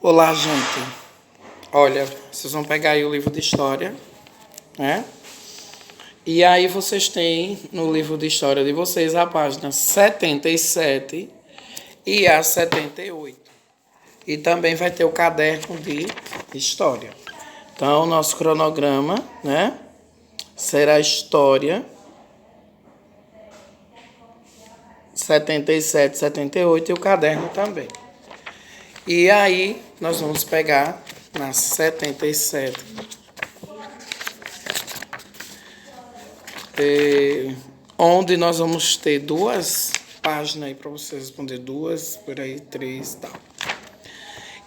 Olá, gente. Olha, vocês vão pegar aí o livro de história, né? E aí vocês têm no livro de história de vocês a página 77 e a 78. E também vai ter o caderno de história. Então, o nosso cronograma, né? Será história 77, 78 e o caderno também. E aí, nós vamos pegar na 77, onde nós vamos ter duas páginas aí para vocês responder, duas, por aí, três e tal.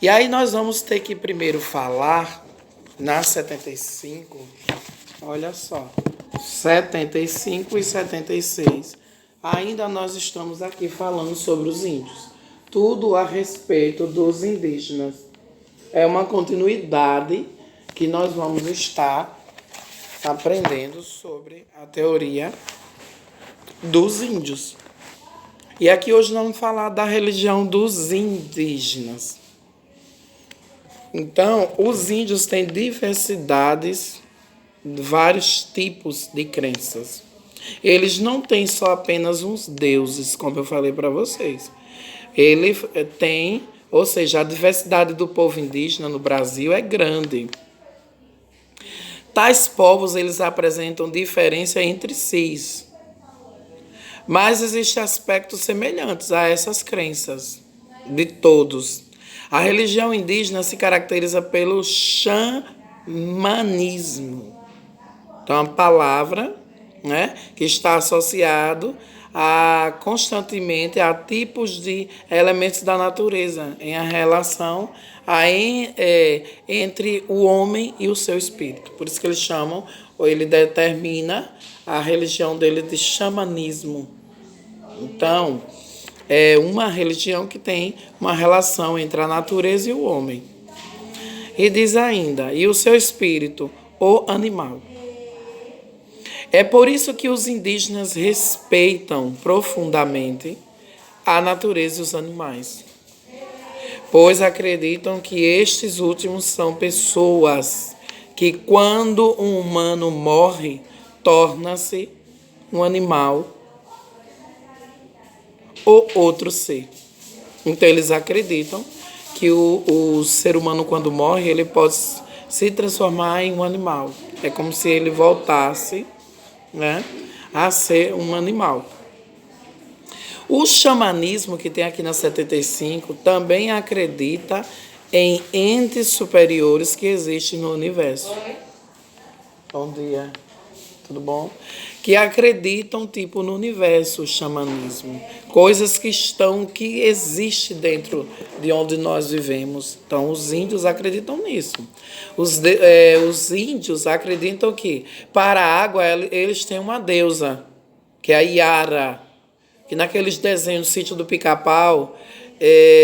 E aí, nós vamos ter que primeiro falar na 75, olha só, 75 e 76. Ainda nós estamos aqui falando sobre os índios. Tudo a respeito dos indígenas. É uma continuidade que nós vamos estar aprendendo sobre a teoria dos índios. E aqui hoje nós vamos falar da religião dos indígenas. Então, os índios têm diversidades, vários tipos de crenças. Eles não têm só apenas uns deuses, como eu falei para vocês. Ele tem, ou seja, a diversidade do povo indígena no Brasil é grande. Tais povos, eles apresentam diferença entre si, mas existem aspectos semelhantes a essas crenças de todos. A religião indígena se caracteriza pelo xamanismo. Então, a palavra, né, que está associado constantemente a tipos de elementos da natureza, em a relação entre o homem e o seu espírito. Por isso que eles chamam, ou ele determina a religião dele de xamanismo. Então, é uma religião que tem uma relação entre a natureza e o homem. E diz ainda, e o seu espírito, o animal. É por isso que os indígenas respeitam profundamente a natureza e os animais, pois acreditam que estes últimos são pessoas que, quando um humano morre, torna-se um animal ou outro ser. Então, eles acreditam que o ser humano, quando morre, ele pode se transformar em um animal. É como se ele voltasse, né, a ser um animal. O xamanismo, que tem aqui na 75, também acredita em entes superiores que existem no universo. Oi. Bom dia, tudo bom? Que acreditam, tipo, no universo, o xamanismo. Coisas que existem dentro de onde nós vivemos. Então, os índios acreditam nisso. Os índios acreditam que, para a água, eles têm uma deusa, que é a Iara, que naqueles desenhos do Sítio do Pica-Pau,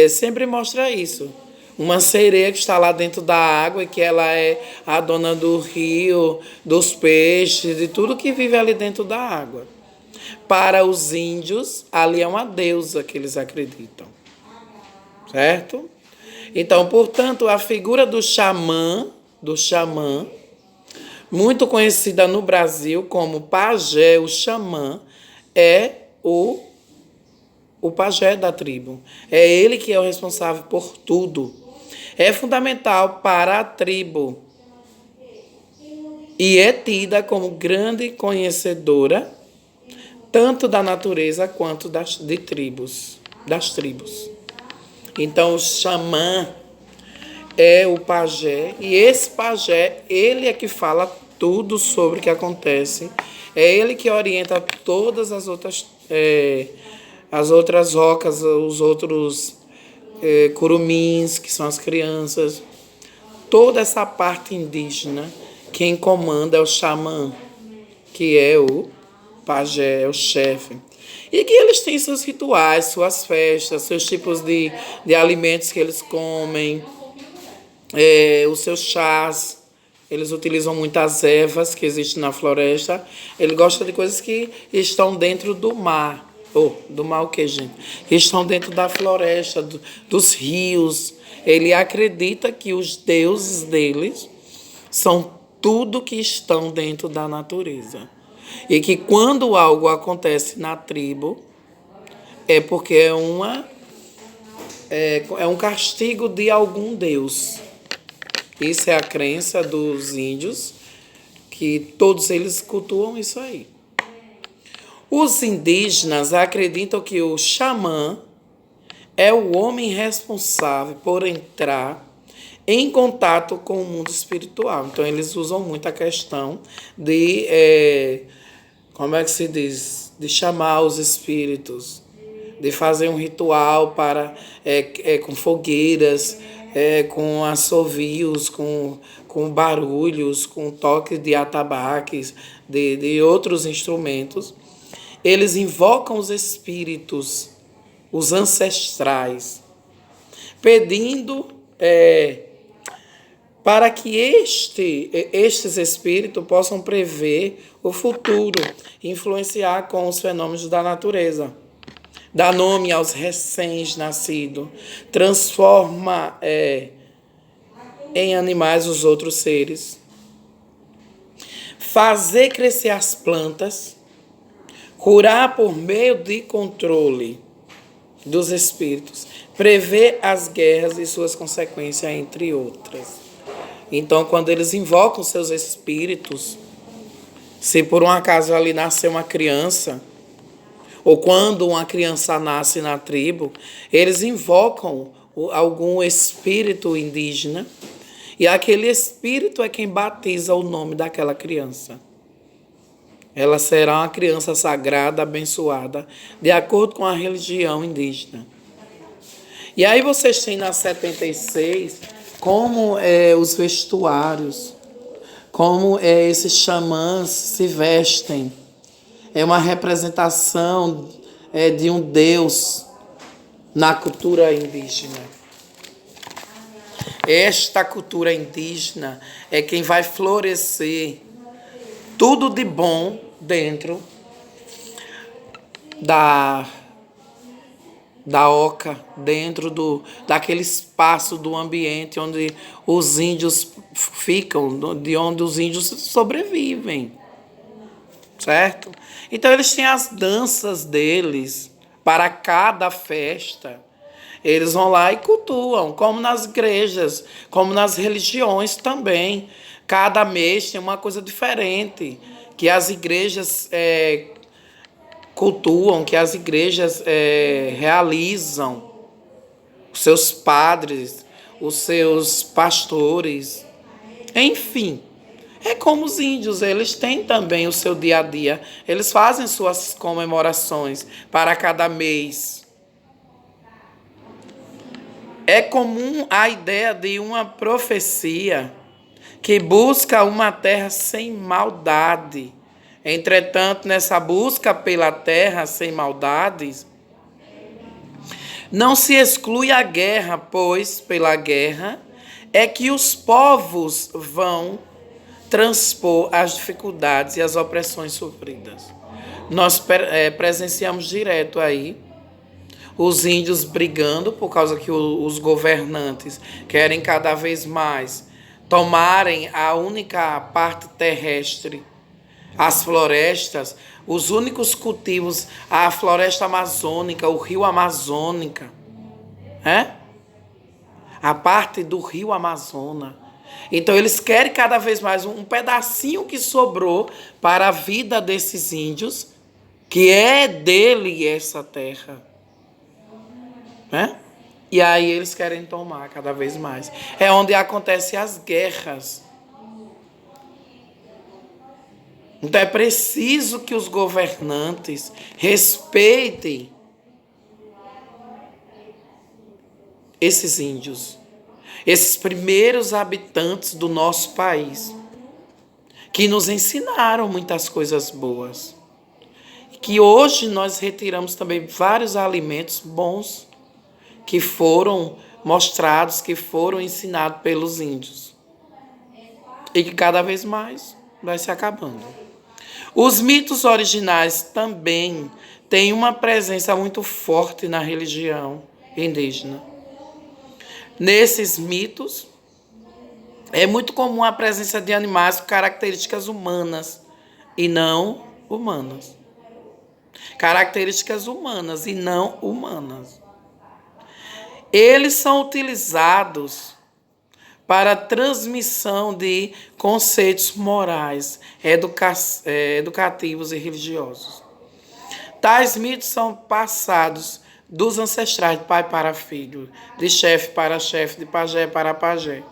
sempre mostra isso. Uma sereia que está lá dentro da água e que ela é a dona do rio, dos peixes, de tudo que vive ali dentro da água. Para os índios, ali é uma deusa que eles acreditam. Certo? Então, portanto, a figura do xamã, muito conhecida no Brasil como pajé, o xamã, é o pajé da tribo. É ele que é o responsável por tudo. É fundamental para a tribo e é tida como grande conhecedora tanto da natureza quanto das tribos. Então, o xamã é o pajé, e esse pajé, ele é que fala tudo sobre o que acontece. É ele que orienta todas as outras rocas, os outros curumins, que são as crianças. Toda essa parte indígena, quem comanda é o xamã, que é o pajé, é o chefe. E que eles têm seus rituais, suas festas, seus tipos de alimentos que eles comem, os seus chás. Eles utilizam muitas ervas que existem na floresta. Ele gosta de coisas que estão dentro do mar. Do mal que, gente? Que estão dentro da floresta, dos rios. Ele acredita que os deuses deles são tudo que estão dentro da natureza. E que quando algo acontece na tribo, é porque é um castigo de algum deus. Isso é a crença dos índios, que todos eles cultuam isso aí. Os indígenas acreditam que o xamã é o homem responsável por entrar em contato com o mundo espiritual. Então, eles usam muito a questão de, como é que se diz? De chamar os espíritos, de fazer um ritual com fogueiras, com assovios, com barulhos, com toques de atabaques, de outros instrumentos. Eles invocam os espíritos, os ancestrais, pedindo para que estes espíritos possam prever o futuro, influenciar com os fenômenos da natureza, dá nome aos recém-nascidos, transforma em animais os outros seres, fazer crescer as plantas, curar por meio de controle dos espíritos, prever as guerras e suas consequências, entre outras. Então, quando eles invocam seus espíritos, se por um acaso ali nasceu uma criança, ou quando uma criança nasce na tribo, eles invocam algum espírito indígena, e aquele espírito é quem batiza o nome daquela criança. Ela será uma criança sagrada, abençoada, de acordo com a religião indígena. E aí vocês têm na 76 como os vestuários, como esses xamãs se vestem. É uma representação de um deus na cultura indígena. Esta cultura indígena é quem vai florescer tudo de bom dentro da oca, dentro daquele espaço do ambiente onde os índios ficam, de onde os índios sobrevivem, certo? Então eles têm as danças deles para cada festa. Eles vão lá e cultuam, como nas igrejas, como nas religiões também. Cada mês tem uma coisa diferente que as igrejas cultuam, que as igrejas realizam. Os seus padres, os seus pastores, enfim. É como os índios, eles têm também o seu dia a dia. Eles fazem suas comemorações para cada mês. É comum a ideia de uma profecia que busca uma terra sem maldade. Entretanto, nessa busca pela terra sem maldades, não se exclui a guerra, pois pela guerra é que os povos vão transpor as dificuldades e as opressões sofridas. Nós presenciamos direto aí os índios brigando por causa que os governantes querem cada vez mais tomarem a única parte terrestre, as florestas, os únicos cultivos, a floresta amazônica, o rio Amazônica, a parte do rio Amazonas. Então eles querem cada vez mais um pedacinho que sobrou para a vida desses índios, que é dele essa terra. E aí eles querem tomar cada vez mais. É onde acontecem as guerras. Então é preciso que os governantes respeitem esses índios, esses primeiros habitantes do nosso país, que nos ensinaram muitas coisas boas. Que hoje nós retiramos também vários alimentos bons que foram mostrados, que foram ensinados pelos índios. E que cada vez mais vai se acabando. Os mitos originais também tem uma presença muito forte na religião indígena. Nesses mitos, é muito comum a presença de animais com características humanas e não humanas. Características humanas e não humanas. Eles são utilizados para a transmissão de conceitos morais, educativos e religiosos. Tais mitos são passados dos ancestrais, de pai para filho, de chefe para chefe, de pajé para pajé,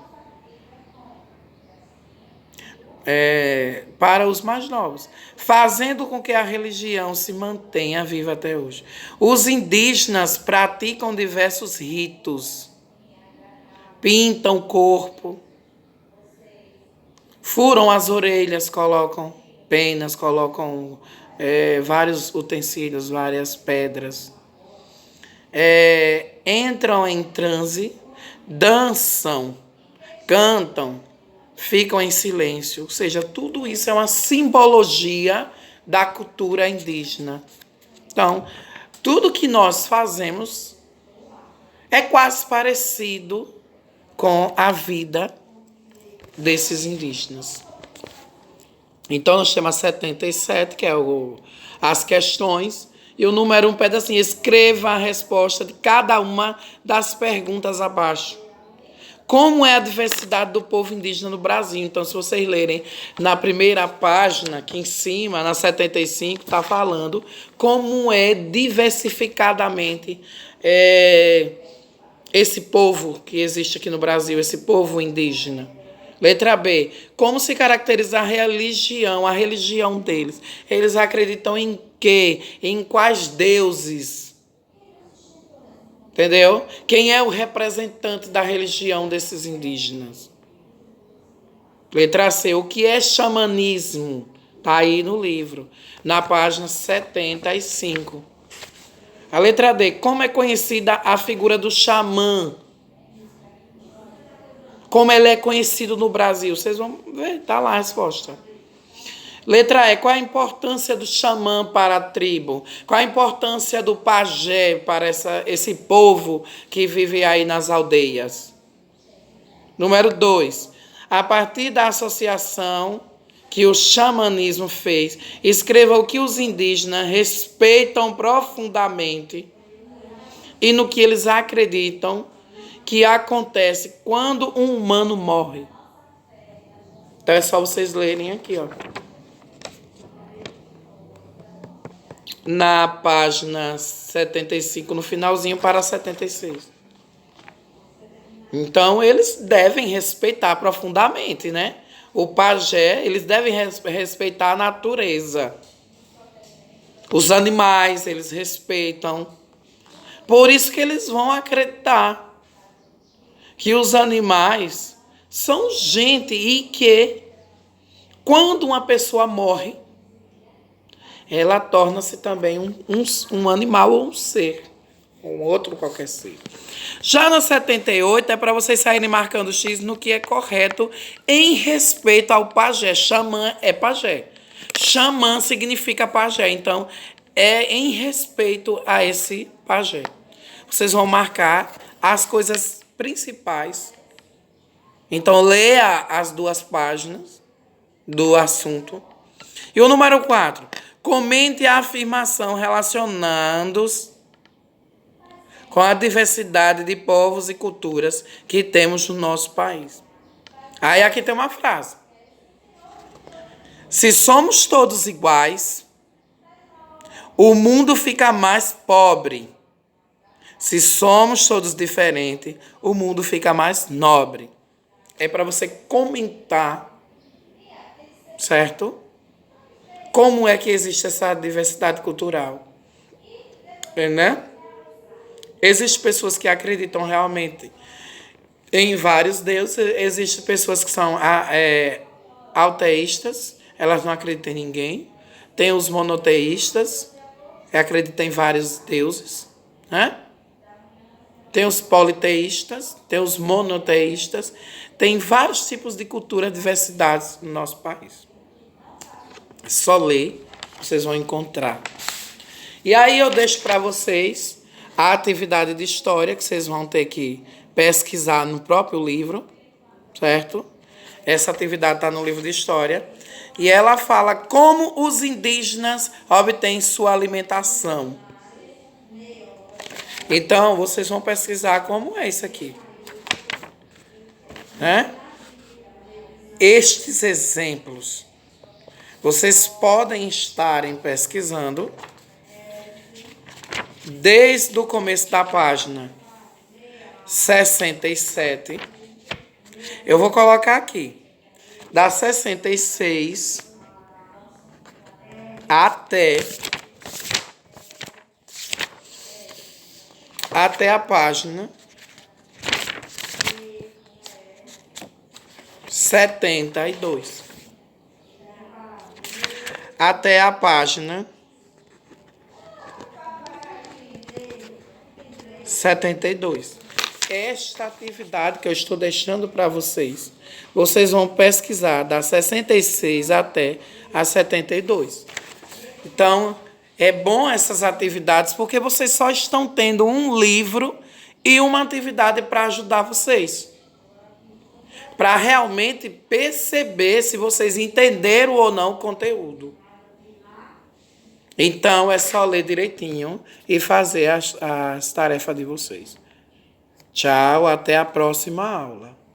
para os mais novos, fazendo com que a religião se mantenha viva até hoje. Os indígenas praticam diversos ritos, pintam o corpo, furam as orelhas, colocam penas, colocam vários utensílios, várias pedras, entram em transe, dançam, cantam, ficam em silêncio. Ou seja, tudo isso é uma simbologia da cultura indígena. Então, tudo que nós fazemos é quase parecido com a vida desses indígenas. Então, nós temos a 77, que é as questões, e o número 1 pede assim: escreva a resposta de cada uma das perguntas abaixo. Como é a diversidade do povo indígena no Brasil? Então, se vocês lerem na primeira página, aqui em cima, na 75, está falando como é diversificadamente esse povo que existe aqui no Brasil, esse povo indígena. Letra B. Como se caracteriza a religião deles? Eles acreditam em quê? Em quais deuses? Entendeu? Quem é o representante da religião desses indígenas? Letra C. O que é xamanismo? Está aí no livro, na página 75. A letra D. Como é conhecida a figura do xamã? Como ele é conhecido no Brasil? Vocês vão ver, está lá a resposta. Letra E. Qual a importância do xamã para a tribo? Qual a importância do pajé para esse povo que vive aí nas aldeias? Número 2. A partir da associação que o xamanismo fez, escreva o que os indígenas respeitam profundamente e no que eles acreditam que acontece quando um humano morre. Então é só vocês lerem aqui, ó. Na página 75, no finalzinho, para 76. Então, eles devem respeitar profundamente, né? O pajé, eles devem respeitar a natureza. Os animais, eles respeitam. Por isso que eles vão acreditar que os animais são gente e que, quando uma pessoa morre, ela torna-se também um animal ou um ser, um outro qualquer ser. Já no 78, é para vocês saírem marcando X no que é correto em respeito ao pajé. Xamã é pajé. Xamã significa pajé, então é em respeito a esse pajé. Vocês vão marcar as coisas principais. Então, leia as 2 páginas do assunto. E o número 4. Comente a afirmação relacionando-os com a diversidade de povos e culturas que temos no nosso país. Aí aqui tem uma frase. Se somos todos iguais, o mundo fica mais pobre. Se somos todos diferentes, o mundo fica mais nobre. É para você comentar, certo? Como é que existe essa diversidade cultural? Né? Existem pessoas que acreditam realmente em vários deuses. Existem pessoas que são ateístas, elas não acreditam em ninguém. Tem os monoteístas, que acreditam em vários deuses. Né? Tem os politeístas, tem os monoteístas. Tem vários tipos de cultura, diversidades no nosso país. Só ler, vocês vão encontrar. E aí eu deixo para vocês a atividade de história, que vocês vão ter que pesquisar no próprio livro, certo? Essa atividade está no livro de história. E ela fala como os indígenas obtêm sua alimentação. Então, vocês vão pesquisar como é isso aqui. Né? Estes exemplos, vocês podem estarem pesquisando desde o começo da página 67. Eu vou colocar aqui, da 66 até a página 72. Até a página 72. Esta atividade que eu estou deixando para vocês, vocês vão pesquisar da 66 até a 72. Então, é bom essas atividades porque vocês só estão tendo um livro e uma atividade para ajudar vocês. Para realmente perceber se vocês entenderam ou não o conteúdo. Então, é só ler direitinho e fazer as tarefas de vocês. Tchau, até a próxima aula.